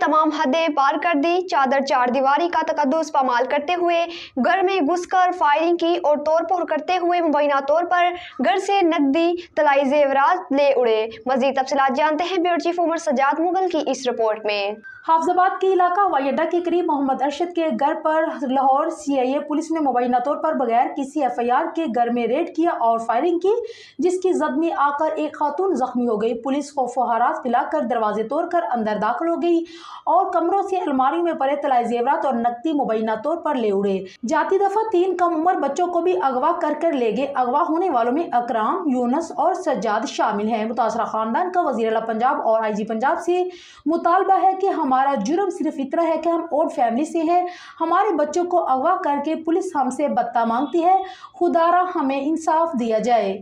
तमाम हदें पार कर दी। चादर चार दीवारी का तकद्दुस पामाल करते हुए घर में घुसकर फायरिंग की और तोड़फोड़ करते हुए मुबैना तौर पर घर से नकदी तलाई जेवरात ले उड़े। मजीद तफसीलात जानते हैं ब्यूरो चीफ उमर सजाद मुगल की इस रिपोर्ट में। हाफजाबाद के इलाका हवाई अड्डा के करीब मोहम्मद अरशद के घर पर लाहौर CIA पुलिस ने मुबैना तौर पर बगैर किसी FIR के घर में रेड किया और फायरिंग की, जिसकी जद में आकर एक खातून जख्मी हो गई। पुलिस खौफ-ओ-हरास फैलाकर दरवाजे तोड़कर अंदर दाखिल हो गई और कमरों से अलमारी में पड़े तलाई जेवरात और नकदी मुबैना तौर पर ले उड़े। जाती दफा 3 कम उम्र बच्चों को भी अगवा कर ले गए। अगवा होने वालों में अकराम, यूनुस और सज्जाद शामिल हैं। मुतासरा खानदान का वज़ीर आला पंजाब और IG पंजाब से मुतालबा है कि हमारा जुर्म सिर्फ इतना है कि हम ओल्ड फैमिली से हैं। हमारे बच्चों को अगवा करके पुलिस हमसे बत्ता मांगती है। खुदारा हमें इंसाफ दिया जाए।